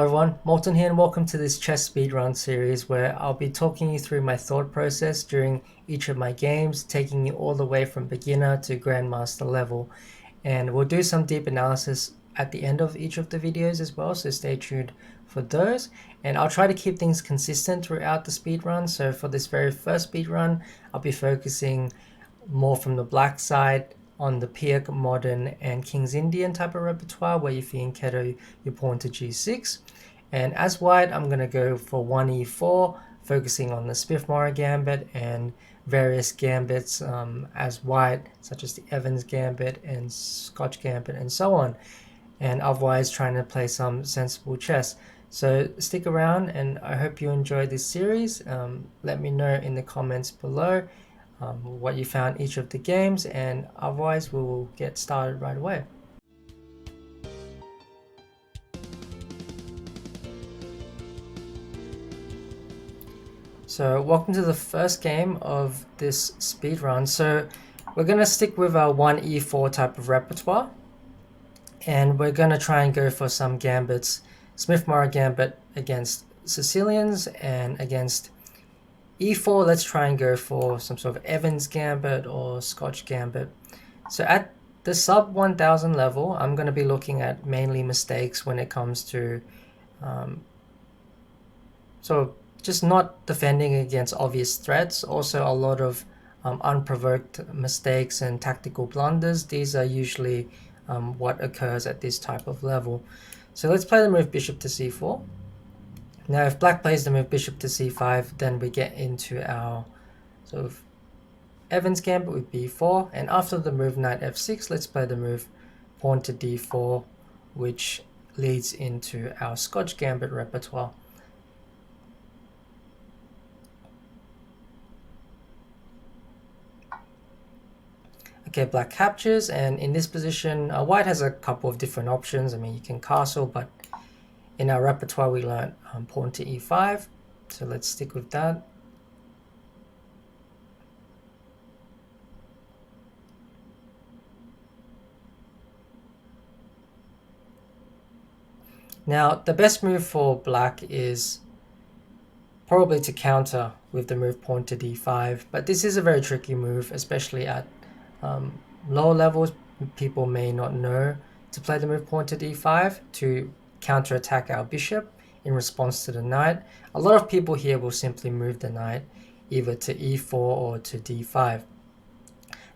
Hello everyone, Molten here and welcome to this chess speedrun series where I'll be talking you through my thought process during each of my games, taking you all the way from beginner to Grandmaster level. And we'll do some deep analysis at the end of each of the videos as well, so stay tuned for those. And I'll try to keep things consistent throughout the speedrun. So for this very first speedrun, I'll be focusing more from the black side on the Pirc, Modern, and King's Indian type of repertoire where you fianchetto your pawn to g6. And as white, I'm going to go for 1e4, focusing on the Smith Morra Gambit and various gambits as white, such as the Evans Gambit and Scotch Gambit and so on. And otherwise trying to play some sensible chess. So stick around and I hope you enjoy this series. Let me know in the comments below what you found each of the games, and otherwise we will get started right away. So welcome to the first game of this speed run. So we're going to stick with our 1e4 type of repertoire, and we're going to try and go for some gambits. Smith Morra Gambit against Sicilians, and against e4 let's try and go for some sort of Evans Gambit or Scotch Gambit. So at the sub 1000 level, I'm going to be looking at mainly mistakes when it comes to so just not defending against obvious threats. Also a lot of unprovoked mistakes and tactical blunders. These are usually what occurs at this type of level. So let's play the move bishop to c4. Now if black plays the move bishop to c5, then we get into our sort of Evans Gambit with b4, and after the move knight f6, let's play the move pawn to d4, which leads into our Scotch Gambit repertoire. Okay, black captures, and in this position, white has a couple of different options. I mean, you can castle, but in our repertoire we learned pawn to e5, so let's stick with that. Now, the best move for black is probably to counter with the move pawn to d5, but this is a very tricky move, especially at lower levels. People may not know to play the move pawn to d5 to counterattack our bishop in response to the knight. A lot of people here will simply move the knight either to e4 or to d5.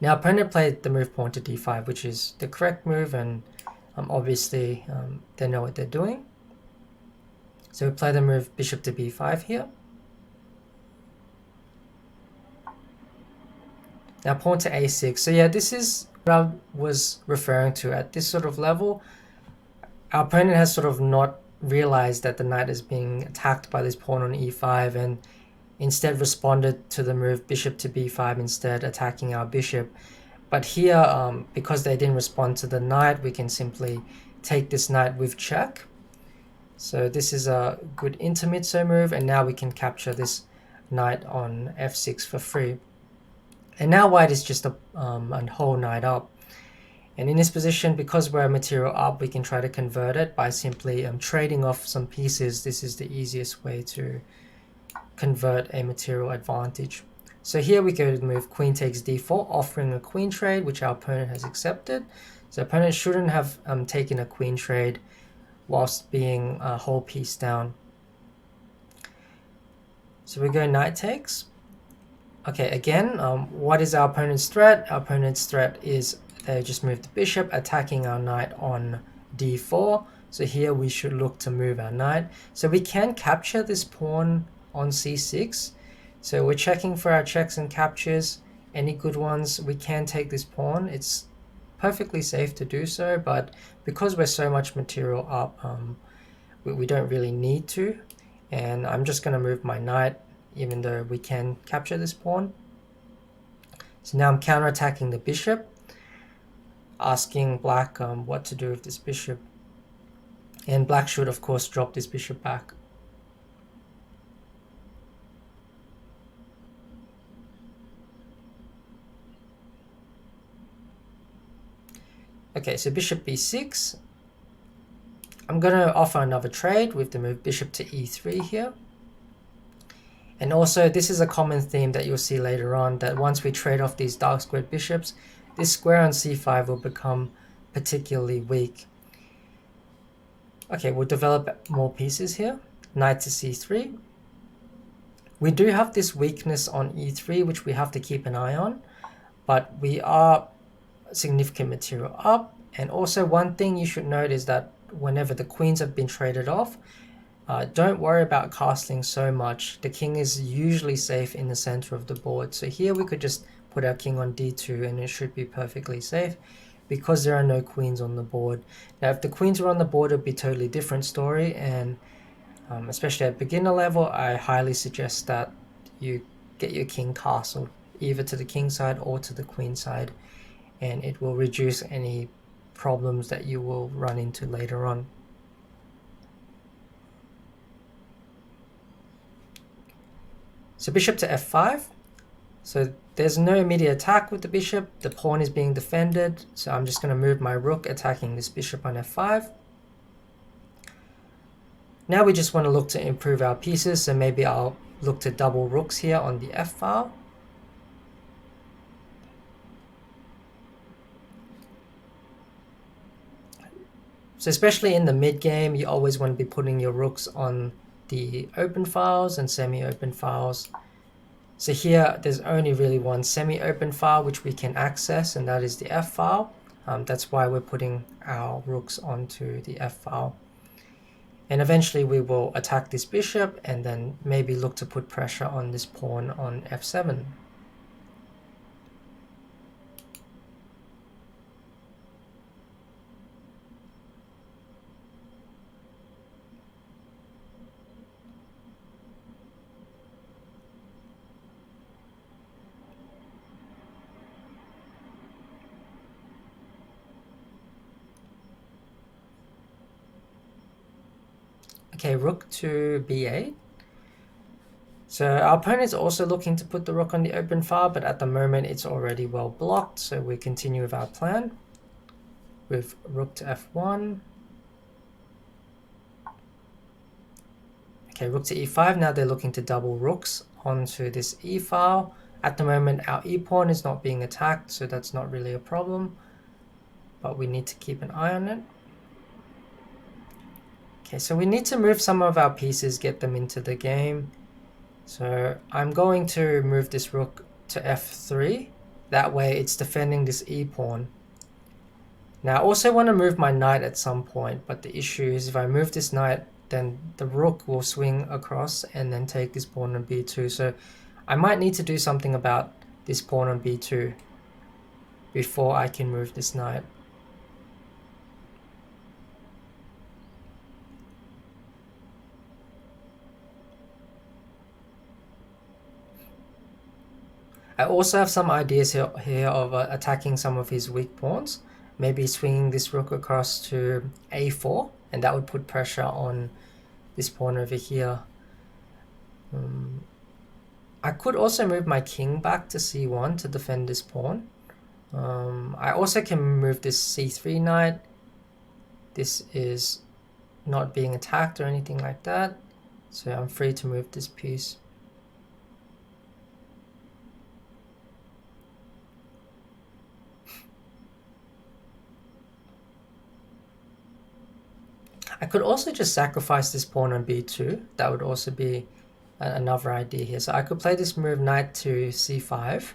Now, opponent played the move pawn to d5, which is the correct move, and obviously they know what they're doing. So we play the move bishop to b5 here. Now pawn to a6. So yeah, this is what I was referring to. At this sort of level, our opponent has sort of not realized that the knight is being attacked by this pawn on e5, and instead responded to the move bishop to b5, instead attacking our bishop. But here, because they didn't respond to the knight, we can simply take this knight with check. So this is a good intermezzo move, and now we can capture this knight on f6 for free. And now white is just a whole knight up. And in this position, because we're a material up, we can try to convert it by simply trading off some pieces. This is the easiest way to convert a material advantage. So here we go to the move queen takes d4, offering a queen trade, which our opponent has accepted. So opponent shouldn't have taken a queen trade whilst being a whole piece down. So we go knight takes. Okay, again, what is our opponent's threat? Our opponent's threat is they just moved the bishop, attacking our knight on d4. So here we should look to move our knight. So we can capture this pawn on c6. So we're checking for our checks and captures. Any good ones, we can take this pawn. It's perfectly safe to do so, but because we're so much material up, we don't really need to. And I'm just going to move my knight, even though we can capture this pawn. So now I'm counterattacking the bishop, asking black what to do with this bishop. And black should, of course, drop this bishop back. Okay, so bishop b6. I'm going to offer another trade with the move bishop to e3 here. And also, this is a common theme that you'll see later on, that once we trade off these dark squared bishops, this square on c5 will become particularly weak. Okay, we'll develop more pieces here. Knight to c3. We do have this weakness on e3, which we have to keep an eye on, but we are significant material up. And also one thing you should note is that whenever the queens have been traded off, don't worry about castling so much. The king is usually safe in the center of the board. So here we could just put our king on d2 and it should be perfectly safe because there are no queens on the board. Now if the queens were on the board, it would be a totally different story, and especially at beginner level, I highly suggest that you get your king castled either to the king side or to the queen side, and it will reduce any problems that you will run into later on. So bishop to f5. So there's no immediate attack with the bishop. The pawn is being defended. So I'm just going to move my rook attacking this bishop on f5. Now we just want to look to improve our pieces. So maybe I'll look to double rooks here on the f file. So especially in the mid game, you always want to be putting your rooks on the open files and semi-open files. So here there's only really one semi-open file which we can access, and that is the F file. That's why we're putting our rooks onto the F file. And eventually we will attack this bishop and then maybe look to put pressure on this pawn on F7. Okay, rook to b8. So our opponent is also looking to put the rook on the open file, but at the moment it's already well blocked, so we continue with our plan with rook to f1. Okay, rook to e5. Now they're looking to double rooks onto this e file. At the moment our e pawn is not being attacked, so that's not really a problem, but we need to keep an eye on it. Okay, so we need to move some of our pieces, get them into the game. So I'm going to move this rook to f3. That way it's defending this e pawn. Now I also want to move my knight at some point, but the issue is if I move this knight, then the rook will swing across and then take this pawn on b2. So I might need to do something about this pawn on b2 before I can move this knight. I also have some ideas here of attacking some of his weak pawns. Maybe swinging this rook across to a4, and that would put pressure on this pawn over here. I could also move my king back to c1 to defend this pawn. I also can move this c3 knight. This is not being attacked or anything like that, so I'm free to move this piece. I could also just sacrifice this pawn on b2. That would also be another idea here. So I could play this move knight to c5.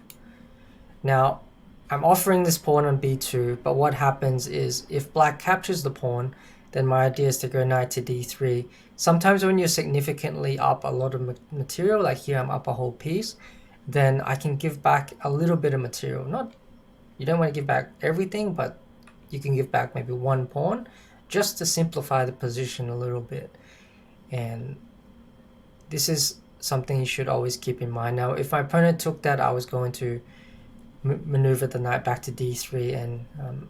Now I'm offering this pawn on b2, but what happens is if black captures the pawn, then my idea is to go knight to d3. Sometimes when you're significantly up a lot of material, like here I'm up a whole piece, then I can give back a little bit of material. You don't want to give back everything, but you can give back maybe one pawn, just to simplify the position a little bit. And this is something you should always keep in mind. Now if my opponent took that, I was going to maneuver the knight back to d3 and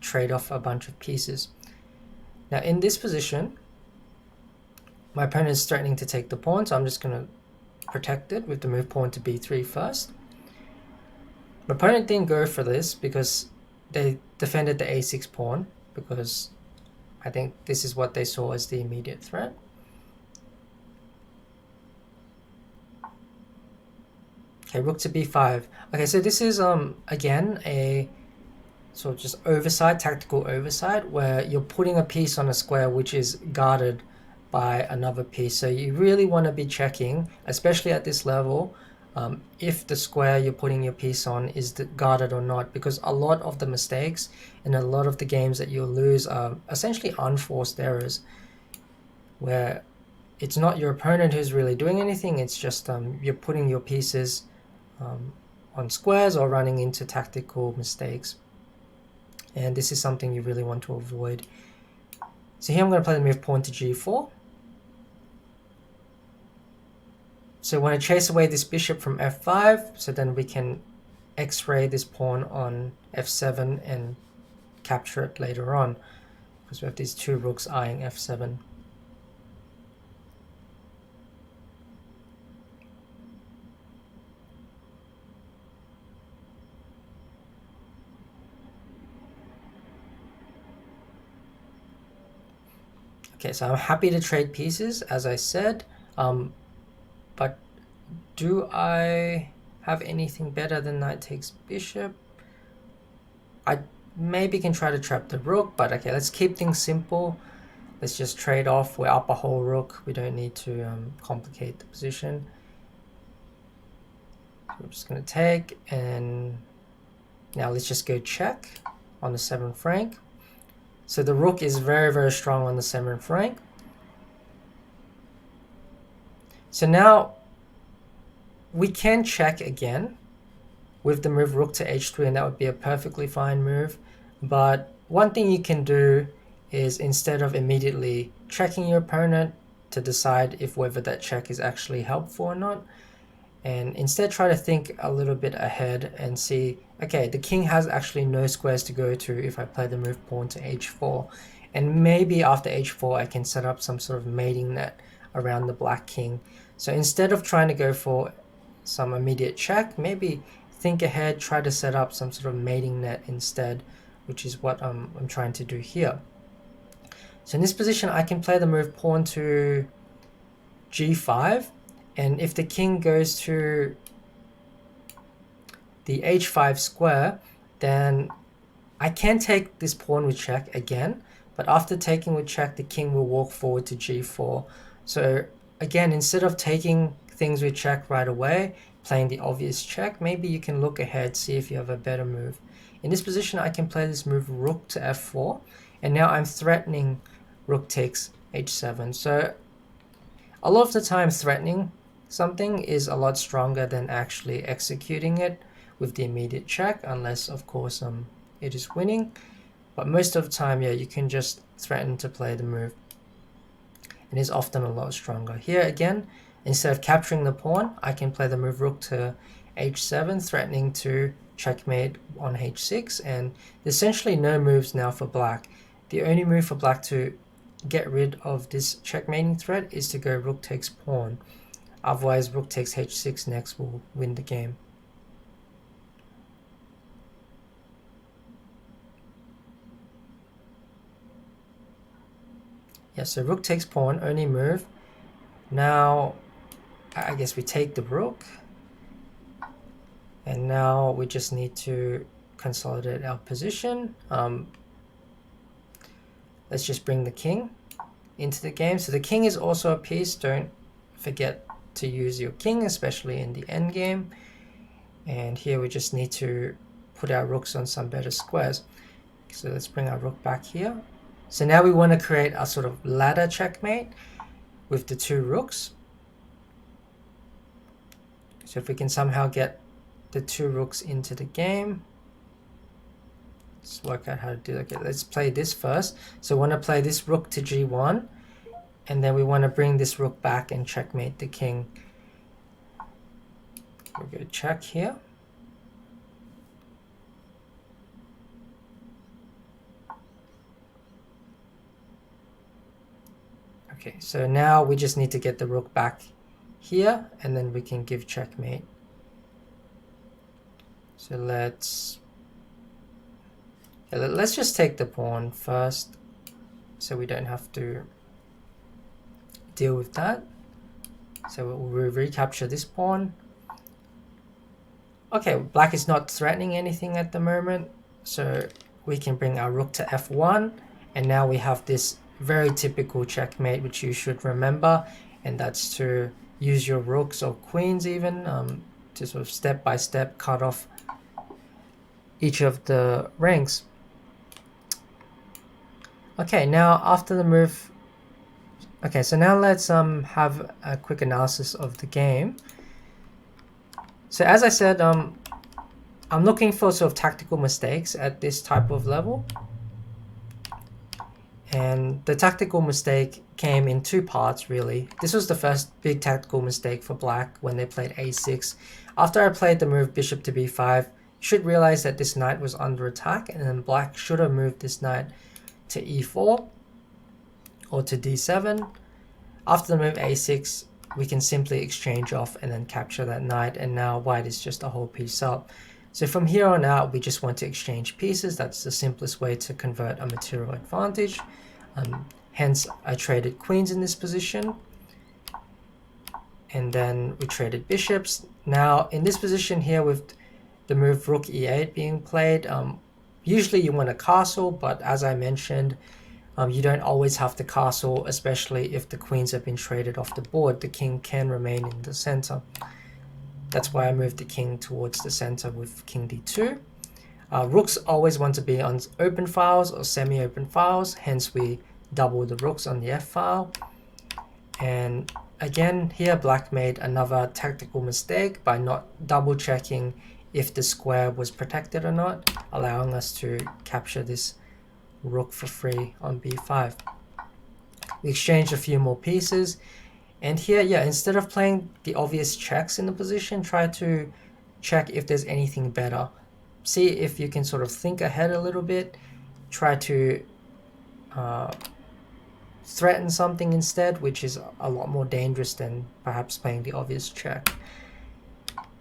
trade off a bunch of pieces. Now in this position, my opponent is threatening to take the pawn, so I'm just going to protect it with the move pawn to b3 first. My opponent didn't go for this because they defended the a6 pawn, because I think this is what they saw as the immediate threat. Okay, rook to b5. Okay, so this is again a sort of just oversight, tactical oversight, where you're putting a piece on a square which is guarded by another piece. So you really want to be checking, especially at this level, if the square you're putting your piece on is guarded or not, because a lot of the mistakes and a lot of the games that you'll lose are essentially unforced errors, where it's not your opponent who's really doing anything, it's just you're putting your pieces on squares or running into tactical mistakes. And this is something you really want to avoid. So here I'm going to play the move pawn to g4. So I want to chase away this bishop from f5, so then we can x-ray this pawn on f7 and capture it later on, because we have these two rooks eyeing f7. Okay, so I'm happy to trade pieces, as I said, but do I have anything better than knight takes bishop? I maybe can try to trap the rook, but okay, let's keep things simple. Let's just trade off. We're up a whole rook. We don't need to complicate the position. So we're just going to take, and now let's just go check on the 7th rank. So the rook is very, very strong on the 7th rank. So now we can check again with the move rook to h3, and that would be a perfectly fine move. But one thing you can do is, instead of immediately checking your opponent to decide if whether that check is actually helpful or not, and instead try to think a little bit ahead and see, okay, the king has actually no squares to go to if I play the move pawn to h4, and maybe after h4 I can set up some sort of mating net around the black king. So instead of trying to go for some immediate check, maybe think ahead, try to set up some sort of mating net instead, which is what I'm trying to do here. So in this position I can play the move pawn to g5, and if the king goes to the h5 square, then I can take this pawn with check again, but after taking with check, the king will walk forward to g4. So again, instead of taking things with check right away, playing the obvious check, maybe you can look ahead, see if you have a better move. In this position, I can play this move rook to f4, and now I'm threatening rook takes h7. So a lot of the time, threatening something is a lot stronger than actually executing it with the immediate check, unless of course it is winning. But most of the time, yeah, you can just threaten to play the move. It is often a lot stronger. Here again, instead of capturing the pawn, I can play the move rook to h7, threatening to checkmate on h6, and there's essentially no moves now for black. The only move for black to get rid of this checkmating threat is to go rook takes pawn. Otherwise, rook takes h6 next will win the game. Yeah, so rook takes pawn, only move. Now, I guess we take the rook. And now we just need to consolidate our position. Let's just bring the king into the game. So the king is also a piece. Don't forget to use your king, especially in the endgame. And here we just need to put our rooks on some better squares. So let's bring our rook back here. So now we want to create a sort of ladder checkmate with the two rooks. So if we can somehow get the two rooks into the game, let's work out how to do that. Okay, let's play this first. So we want to play this rook to g1, and then we want to bring this rook back and checkmate the king. We'll go check here. Okay, so now we just need to get the rook back here, and then we can give checkmate. So let's just take the pawn first. so we don't have to deal with that. So we'll recapture this pawn. Okay, black is not threatening anything at the moment, so we can bring our rook to f1, and now we have this very typical checkmate which you should remember, and that's to use your rooks or queens even to sort of step by step cut off each of the ranks. Okay, now after the move, okay, so now let's have a quick analysis of the game. So as I said, I'm looking for sort of tactical mistakes at this type of level. And the tactical mistake came in two parts, really. This was the first big tactical mistake for black when they played a6. After I played the move bishop to b5, you should realize that this knight was under attack, and then black should have moved this knight to e4 or to d7. After the move a6, we can simply exchange off and then capture that knight, and now white is just a whole piece up. So from here on out, we just want to exchange pieces. That's the simplest way to convert a material advantage. Hence, I traded queens in this position, and then we traded bishops. Now, in this position here with the move rook e8 being played, usually you want a castle, but as I mentioned, you don't always have to castle, especially if the queens have been traded off the board. The king can remain in the center. That's why I moved the king towards the center with king d2. Rooks always want to be on open files or semi-open files, hence we double the rooks on the f file. And again, here black made another tactical mistake by not double checking if the square was protected or not, allowing us to capture this rook for free on b5. We exchanged a few more pieces, and here, yeah, instead of playing the obvious checks in the position, try to check if there's anything better. See if you can sort of think ahead a little bit, try to threaten something instead, which is a lot more dangerous than perhaps playing the obvious check.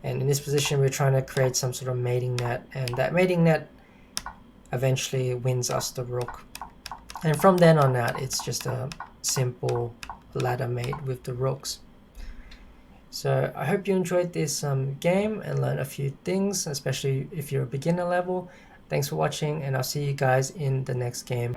And in this position, we're trying to create some sort of mating net, and that mating net eventually wins us the rook. And from then on out, it's just a simple ladder mate with the rooks. So I hope you enjoyed this game and learned a few things, especially if you're a beginner level. Thanks for watching, and I'll see you guys in the next game.